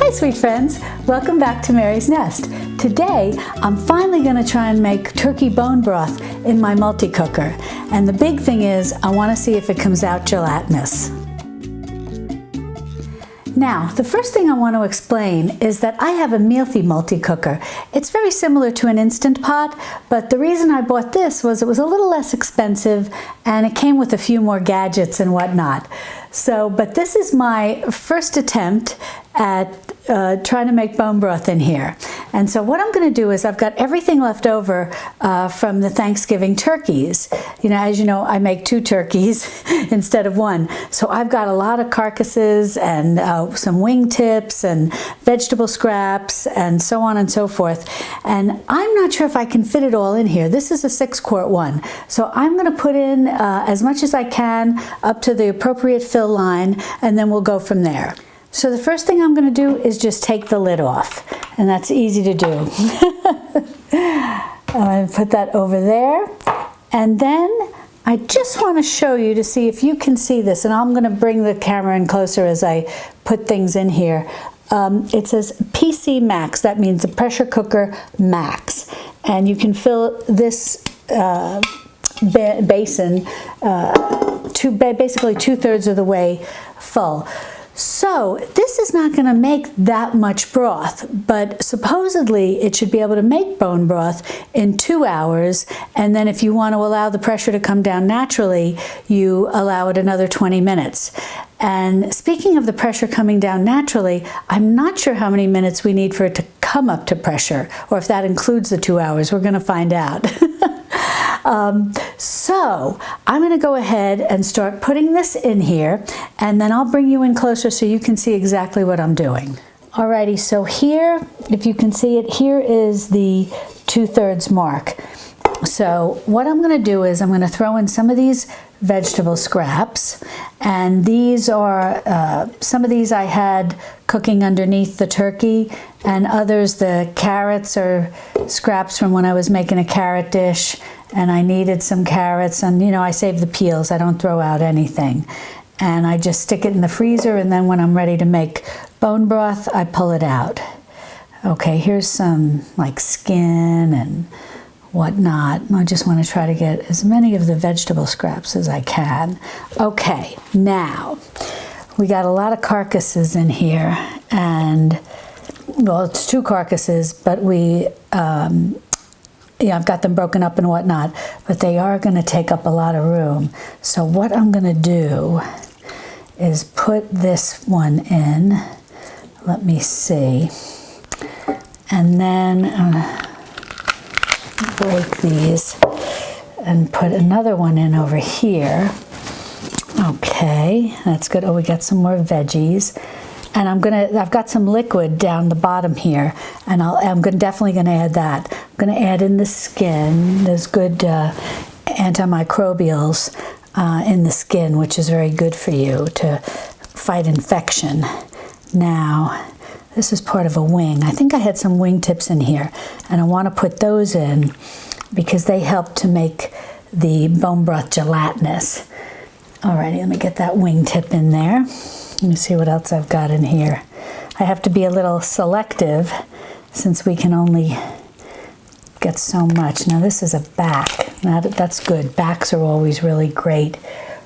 Hi sweet friends, welcome back to Mary's Nest. Today I'm finally going to try and make turkey bone broth in my multi-cooker, and the big thing is I want to see if it comes out gelatinous. Now, the first thing I want to explain is that I have a Mealthy multi-cooker. It's very similar to an Instant Pot, but the reason I bought this was it was a little less expensive and it came with a few more gadgets and whatnot. But this is my first attempt at trying to make bone broth in here. And so what I'm going to do is I've got everything left over from the Thanksgiving turkeys. As you know, I make 2 turkeys instead of 1. So I've got a lot of carcasses and some wing tips and vegetable scraps and so on and so forth. And I'm not sure if I can fit it all in here. This is a 6-quart one. So I'm going to put in as much as I can up to the appropriate fill line, and then we'll go from there. So the first thing I'm going to do is just take the lid off, and that's easy to do. I'm going to put that over there, and then I just want to show you to see if you can see this, and I'm going to bring the camera in closer as I put things in here. It says PC Max, that means the pressure cooker max, and you can fill this basin basically 2/3 of the way full. So this is not going to make that much broth, but supposedly it should be able to make bone broth in 2 hours, and then if you want to allow the pressure to come down naturally, you allow it another 20 minutes. And speaking of the pressure coming down naturally, I'm not sure how many minutes we need for it to come up to pressure, or if that includes the 2 hours. We're going to find out. So I'm going to go ahead and start putting this in here, and then I'll bring you in closer so you can see exactly what I'm doing. Alrighty, so here, if you can see it, here is the 2/3 mark. So what I'm going to do is I'm going to throw in some of these vegetable scraps, and these are some of these I had cooking underneath the turkey, and others, the carrots are scraps from when I was making a carrot dish, and I needed some carrots, and I save the peels, I don't throw out anything, and I just stick it in the freezer, and then when I'm ready to make bone broth I pull it out. Okay, here's some like skin and whatnot. I just want to try to get as many of the vegetable scraps as I can. Okay, now we got a lot of carcasses in here, and well, it's 2 carcasses, but I've got them broken up and whatnot, but they are going to take up a lot of room. So what I'm going to do is put this one in. Let me see. And then break these and put another one in over here. Okay, that's good. Oh, we got some more veggies. And I've got some liquid down the bottom here, and I'm definitely going to add that. I'm going to add in the skin. There's good antimicrobials in the skin, which is very good for you to fight infection. Now, this is part of a wing. I think I had some wing tips in here, and I want to put those in because they help to make the bone broth gelatinous. Alrighty, let me get that wing tip in there. Let me see what else I've got in here. I have to be a little selective since we can only get so much. Now this is a back. Now that's good. Backs are always really great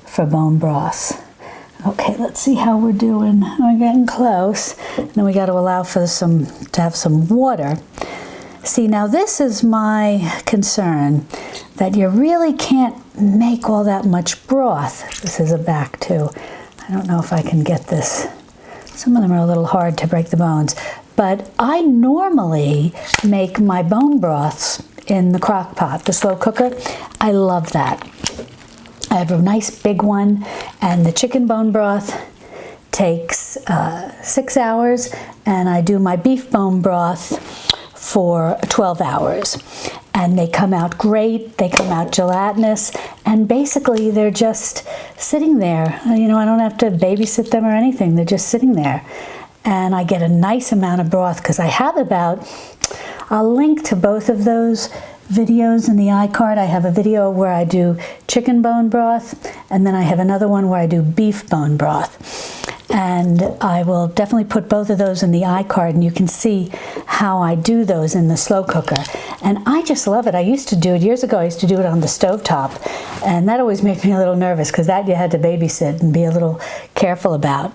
for bone broths. Okay, let's see how we're doing. We're getting close. And then we got to allow for to have some water. See, now this is my concern, that you really can't make all that much broth. This is a back too. I don't know if I can get this. Some of them are a little hard to break the bones, but I normally make my bone broths in the crock pot, the slow cooker. I love that. I have a nice big one, and the chicken bone broth takes 6 hours, and I do my beef bone broth for 12 hours. And they come out great, they come out gelatinous, and basically they're just sitting there. I don't have to babysit them or anything, they're just sitting there. And I get a nice amount of broth because I have I'll link to both of those videos in the iCard. I have a video where I do chicken bone broth, and then I have another one where I do beef bone broth. And I will definitely put both of those in the iCard, and you can see how I do those in the slow cooker. And I just love it. I used to do it years ago. I used to do it on the stovetop, and that always made me a little nervous because that you had to babysit and be a little careful about.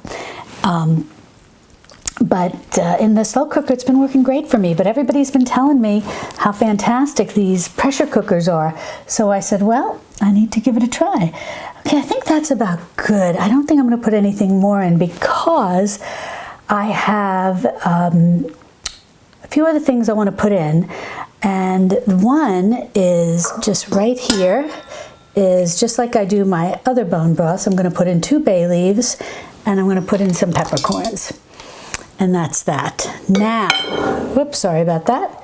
But in the slow cooker, it's been working great for me. But everybody's been telling me how fantastic these pressure cookers are. So I said, well, I need to give it a try. Okay, I think that's about good. I don't think I'm going to put anything more in because I have a few other things I want to put in. And one is just right here, is just like I do my other bone broths. I'm going to put in 2 bay leaves, and I'm going to put in some peppercorns. And that's that. Now, whoops, sorry about that.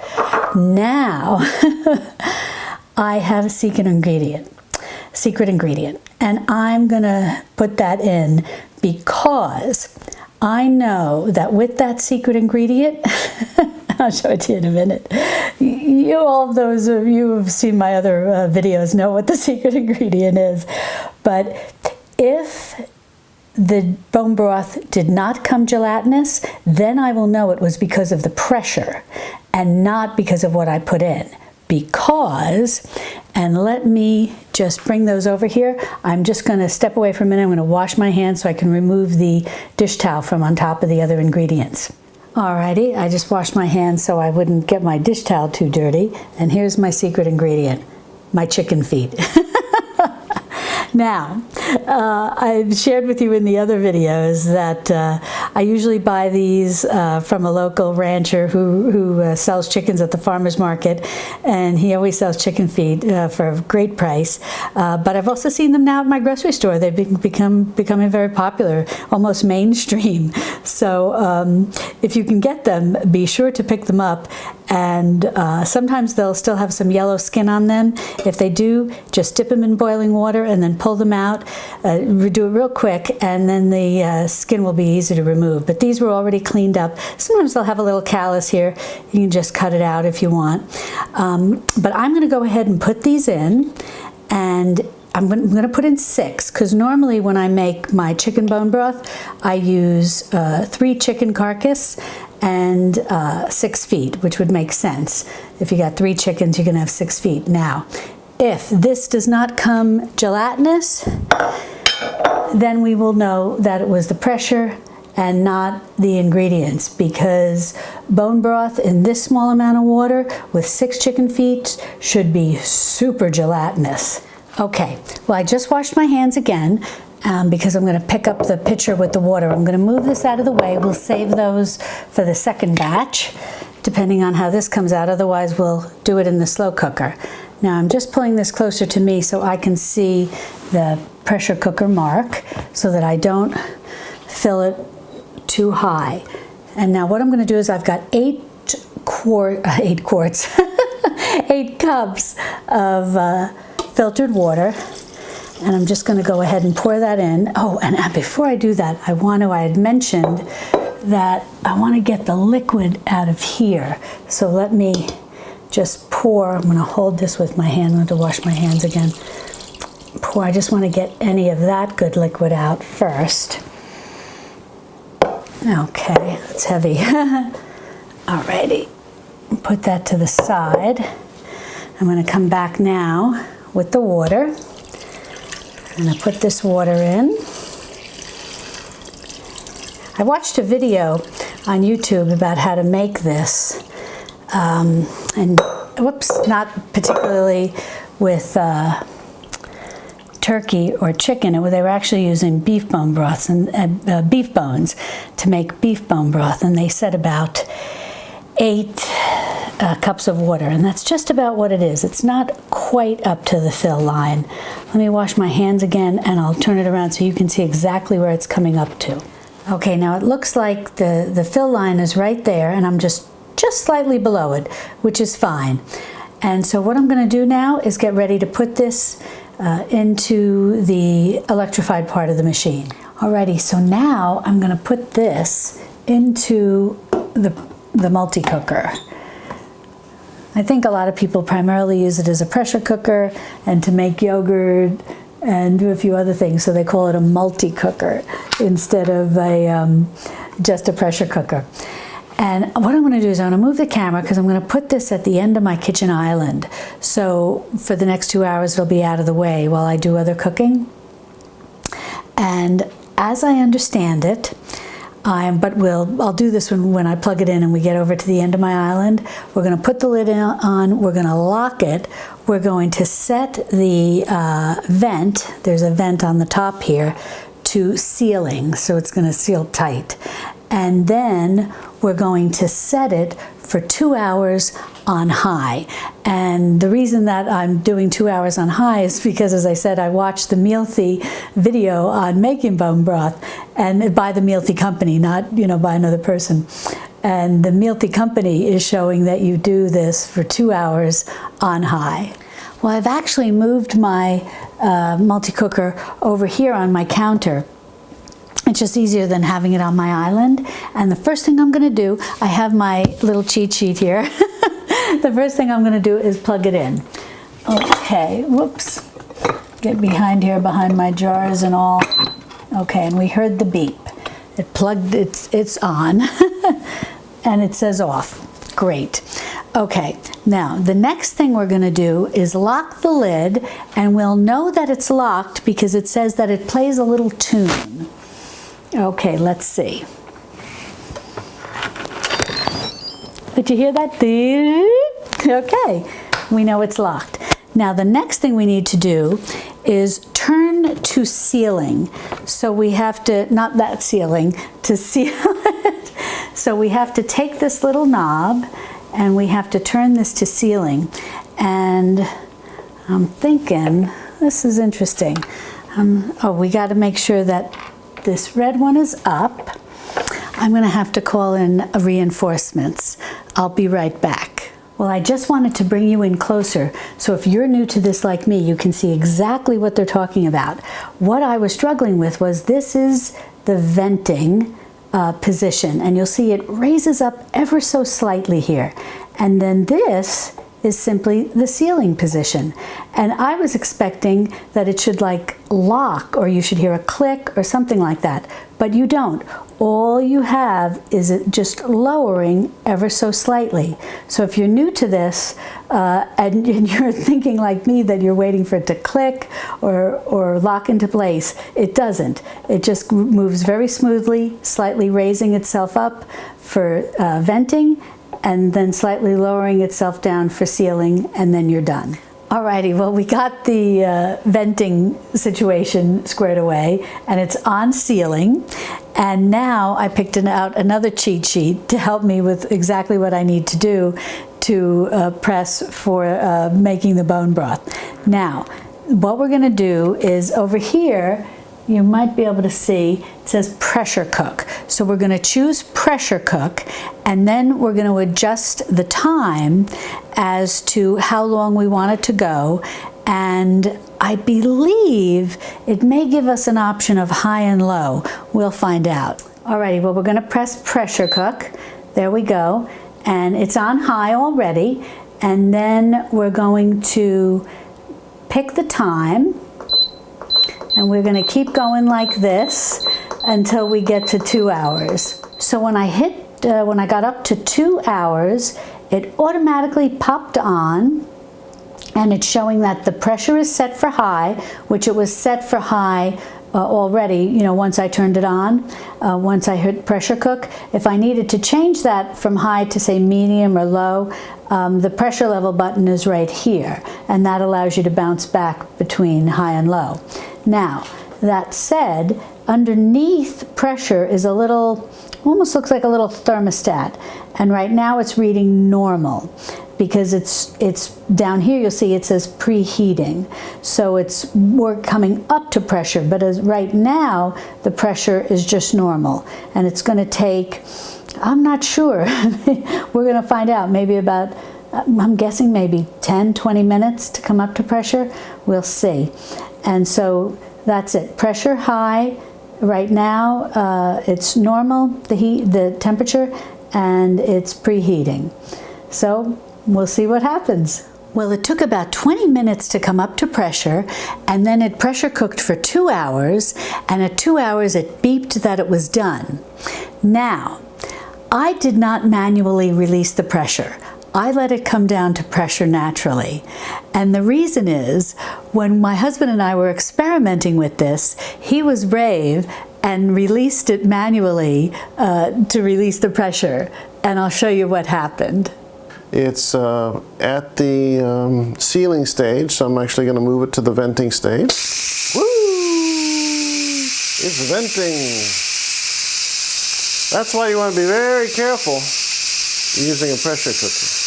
Now, I have a secret ingredient. And I'm gonna put that in because I know that with that secret ingredient, I'll show it to you in a minute. All of those of you who've seen my other videos know what the secret ingredient is. But if the bone broth did not come gelatinous, then I will know it was because of the pressure and not because of what I put in. Because, and let me just bring those over here. I'm just going to step away for a minute. I'm going to wash my hands so I can remove the dish towel from on top of the other ingredients. Alrighty, I just washed my hands so I wouldn't get my dish towel too dirty. And here's my secret ingredient, my chicken feet. Now, I've shared with you in the other videos that I usually buy these from a local rancher who sells chickens at the farmer's market, and he always sells chicken feet for a great price. But I've also seen them now at my grocery store. They've becoming very popular, almost mainstream. So if you can get them, be sure to pick them up. And sometimes they'll still have some yellow skin on them. If they do, just dip them in boiling water and then pull them out. Do it real quick, and then the skin will be easy to remove. But these were already cleaned up. Sometimes they'll have a little callus here. You can just cut it out if you want. But I'm going to go ahead and put these in, and I'm going to put in 6, because normally when I make my chicken bone broth, I use 3 chicken carcass and 6 feet, which would make sense. If you got 3 chickens, you're going to have 6 feet. Now, if this does not come gelatinous, then we will know that it was the pressure and not the ingredients, because bone broth in this small amount of water with 6 chicken feet should be super gelatinous. Okay, well, I just washed my hands again because I'm going to pick up the pitcher with the water. I'm going to move this out of the way. We'll save those for the second batch, depending on how this comes out. Otherwise, we'll do it in the slow cooker. Now, I'm just pulling this closer to me so I can see the pressure cooker mark so that I don't fill it too high. And now what I'm going to do is I've got 8 cups of filtered water, and I'm just going to go ahead and pour that in. Oh, and before I do that, I had mentioned that I want to get the liquid out of here. So let me just pour. I'm going to hold this with my hand. I'm going to wash my hands again. Pour. I just want to get any of that good liquid out first. Okay, that's heavy. Alrighty, put that to the side. I'm going to come back now with the water. I'm going to put this water in. I watched a video on YouTube about how to make this, and whoops, not particularly with turkey or chicken. They were actually using beef bone broths and beef bones to make beef bone broth, and they said about 8 cups of water, and that's just about what it is. It's not quite up to the fill line. Let me wash my hands again, and I'll turn it around so you can see exactly where it's coming up to. Okay, now it looks like the fill line is right there, and I'm just slightly below it, which is fine. And so what I'm going to do now is get ready to put this into the electrified part of the machine. Alrighty, so now I'm going to put this into the multi-cooker. I think a lot of people primarily use it as a pressure cooker and to make yogurt and do a few other things. So they call it a multi-cooker instead of just a pressure cooker. And what I'm going to do is I'm going to move the camera because I'm going to put this at the end of my kitchen island. So for the next 2 hours, it'll be out of the way while I do other cooking. And as I understand it, I'll do this when I plug it in and we get over to the end of my island. We're going to put the lid on, we're going to lock it, we're going to set the vent, there's a vent on the top here, to sealing, so it's going to seal tight. And then we're going to set it for 2 hours on high. And the reason that I'm doing 2 hours on high is because, as I said, I watched the Mealthy video on making bone broth, and by the Mealthy company, not by another person. And the Mealthy company is showing that you do this for 2 hours on high. Well, I've actually moved my multi-cooker over here on my counter. It's just easier than having it on my island. And the first thing I'm going to do, I have my little cheat sheet here. The first thing I'm going to do is plug it in. Okay, whoops. Get behind here, behind my jars and all. Okay, and we heard the beep. It plugged, it's on. And it says off. Great. Okay, now the next thing we're going to do is lock the lid, and we'll know that it's locked because it says that it plays a little tune. Okay, let's see. Did you hear that? Okay, we know it's locked. Now the next thing we need to do is turn to sealing. So we have to, not that sealing, to seal it. So we have to take this little knob and we have to turn this to sealing. And I'm thinking, this is interesting. We got to make sure that this red one is up. I'm going to have to call in reinforcements. I'll be right back. Well, I just wanted to bring you in closer, so if you're new to this like me, you can see exactly what they're talking about. What I was struggling with was this is the venting position, and you'll see it raises up ever so slightly here. And then this is simply the sealing position. And I was expecting that it should like lock, or you should hear a click or something like that, but you don't. All you have is it just lowering ever so slightly. So if you're new to this and you're thinking like me that you're waiting for it to click or lock into place, it doesn't. It just moves very smoothly, slightly raising itself up for venting, and then slightly lowering itself down for sealing, and then you're done. Alrighty, well, we got the venting situation squared away, and it's on sealing. And now I picked out another cheat sheet to help me with exactly what I need to do to press for making the bone broth. Now, what we're gonna do is over here, you might be able to see, it says pressure cook. So we're gonna choose pressure cook, and then we're gonna adjust the time as to how long we want it to go. And I believe it may give us an option of high and low. We'll find out. Alrighty, well, we're gonna press pressure cook. There we go. And it's on high already. And then we're going to pick the time. And we're going to keep going like this until we get to 2 hours. So when I got up to 2 hours, it automatically popped on, and it's showing that the pressure is set for high, which it was set for high already, once I turned it on, once I hit pressure cook. If I needed to change that from high to say medium or low, the pressure level button is right here, and that allows you to bounce back between high and low. Now, that said, underneath pressure is a little, almost looks like a little thermostat, and right now it's reading normal because it's down here. You'll see it says preheating, so we're coming up to pressure, but as right now the pressure is just normal, and it's going to take, I'm not sure, we're going to find out, maybe about, I'm guessing maybe 10-20 minutes to come up to pressure. We'll see. And so that's it. Pressure high. Right now it's normal, the temperature, and it's preheating. So we'll see what happens. Well, it took about 20 minutes to come up to pressure, and then it pressure cooked for 2 hours, and at 2 hours it beeped that it was done. Now, I did not manually release the pressure. I let it come down to pressure naturally. And the reason is, when my husband and I were experimenting with this, he was brave and released it manually to release the pressure. And I'll show you what happened. It's at the sealing stage, so I'm actually going to move it to the venting stage. Woo! It's venting. That's why you want to be very careful using a pressure cooker.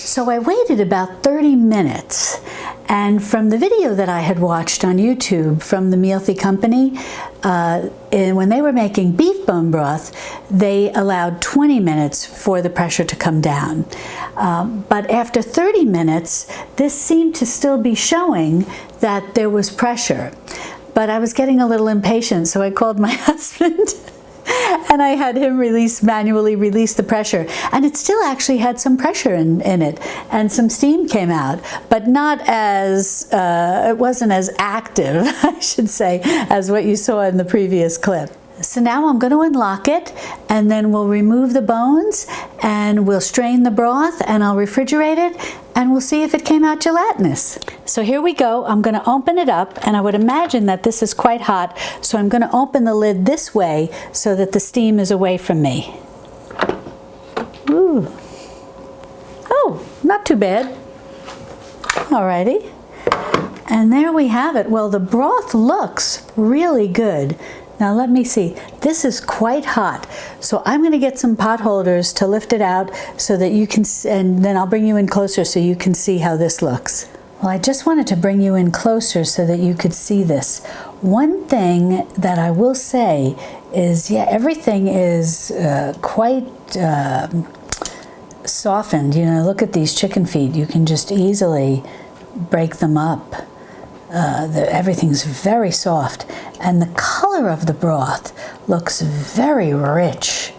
So I waited about 30 minutes, and from the video that I had watched on YouTube from the Mealthy company, when they were making beef bone broth, they allowed 20 minutes for the pressure to come down. But after 30 minutes, this seemed to still be showing that there was pressure. But I was getting a little impatient, so I called my husband. And I had him manually release the pressure. And it still actually had some pressure in it. And some steam came out. But not as, it wasn't as active, I should say, as what you saw in the previous clip. So now I'm going to unlock it, and then we'll remove the bones, and we'll strain the broth, and I'll refrigerate it, and we'll see if it came out gelatinous. So here we go. I'm going to open it up, and I would imagine that this is quite hot, so I'm going to open the lid this way so that the steam is away from me. Ooh. Oh, not too bad. Alrighty. And there we have it. Well, the broth looks really good. Now let me see, this is quite hot. So I'm going to get some pot holders to lift it out so that you can, and then I'll bring you in closer so you can see how this looks. Well, I just wanted to bring you in closer so that you could see this. One thing that I will say is, yeah, everything is quite softened. You know, look at these chicken feet. You can just easily break them up. Everything's very soft, and the color of the broth looks very rich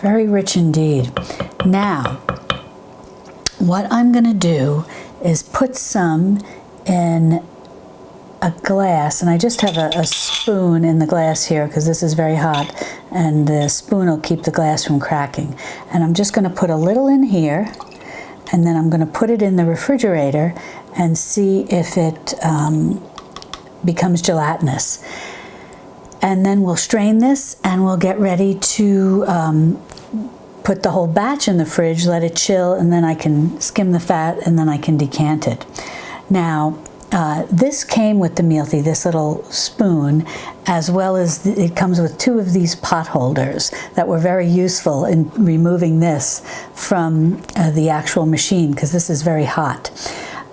indeed. Now, what I'm going to do is put some in a glass, and I just have a spoon in the glass here because this is very hot, and the spoon will keep the glass from cracking. And I'm just going to put a little in here, and then I'm going to put it in the refrigerator and see if it becomes gelatinous. And then we'll strain this, and we'll get ready to put the whole batch in the fridge, let it chill, and then I can skim the fat, and then I can decant it. Now, this came with the Mealthy, this little spoon, as well as it comes with 2 of these pot holders that were very useful in removing this from the actual machine, because this is very hot.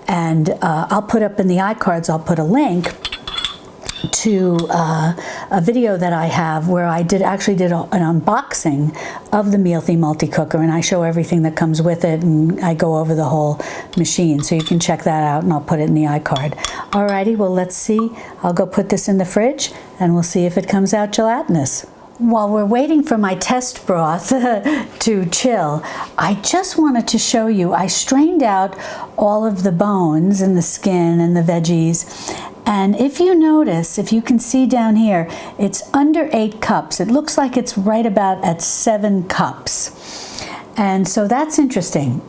And I'll put up in the iCards, I'll put a link to a video that I have where I actually did an unboxing of the Mealthy multi-cooker, and I show everything that comes with it, and I go over the whole machine, so you can check that out, and I'll put it in the iCard. Alrighty, well, let's see. I'll go put this in the fridge, and we'll see if it comes out gelatinous. While we're waiting for my test broth to chill, I just wanted to show you, I strained out all of the bones and the skin and the veggies. And if you notice, if you can see down here, it's under 8 cups. It looks like it's right about at 7 cups. And so that's interesting.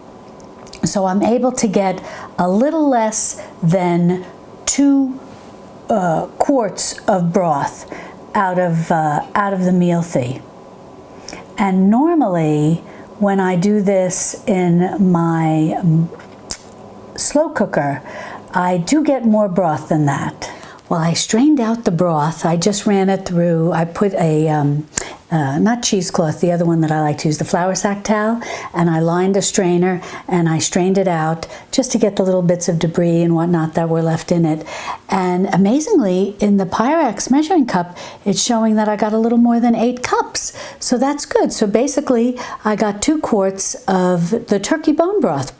So I'm able to get a little less than 2 quarts of broth out of the Mealthy. And normally when I do this in my slow cooker, I do get more broth than that. Well, I strained out the broth. I just ran it through. I put a, not cheesecloth, the other one that I like to use, the flour sack towel, and I lined a strainer, and I strained it out just to get the little bits of debris and whatnot that were left in it. And amazingly, in the Pyrex measuring cup, it's showing that I got a little more than 8 cups. So that's good. So basically, I got 2 quarts of the turkey bone broth.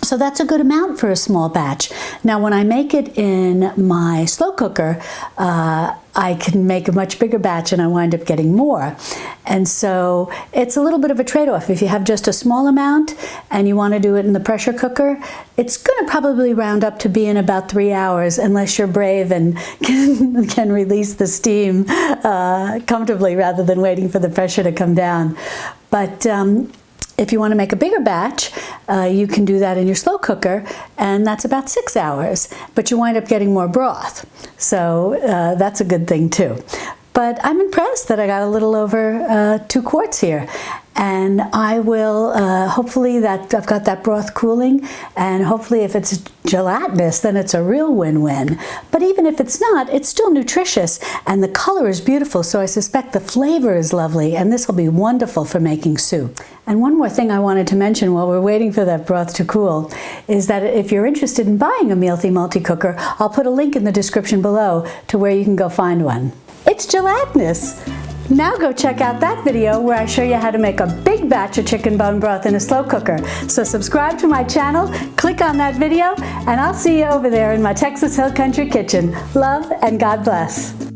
So that's a good amount for a small batch. Now when I make it in my slow cooker, I can make a much bigger batch and I wind up getting more. And so it's a little bit of a trade-off. If you have just a small amount and you want to do it in the pressure cooker, it's going to probably round up to be in about 3 hours unless you're brave and can release the steam comfortably rather than waiting for the pressure to come down. But if you want to make a bigger batch, you can do that in your slow cooker, and that's about 6 hours, but you wind up getting more broth. So that's a good thing too. But I'm impressed that I got a little over 2 quarts here. And I will, hopefully that I've got that broth cooling, and hopefully if it's gelatinous, then it's a real win-win. But even if it's not, it's still nutritious, and the color is beautiful, so I suspect the flavor is lovely, and this will be wonderful for making soup. And one more thing I wanted to mention while we're waiting for that broth to cool is that if you're interested in buying a Mealthy multi-cooker, I'll put a link in the description below to where you can go find one. It's gelatinous! Now go check out that video where I show you how to make a big batch of chicken bone broth in a slow cooker. So subscribe to my channel, click on that video, and I'll see you over there in my Texas Hill Country kitchen. Love and God bless.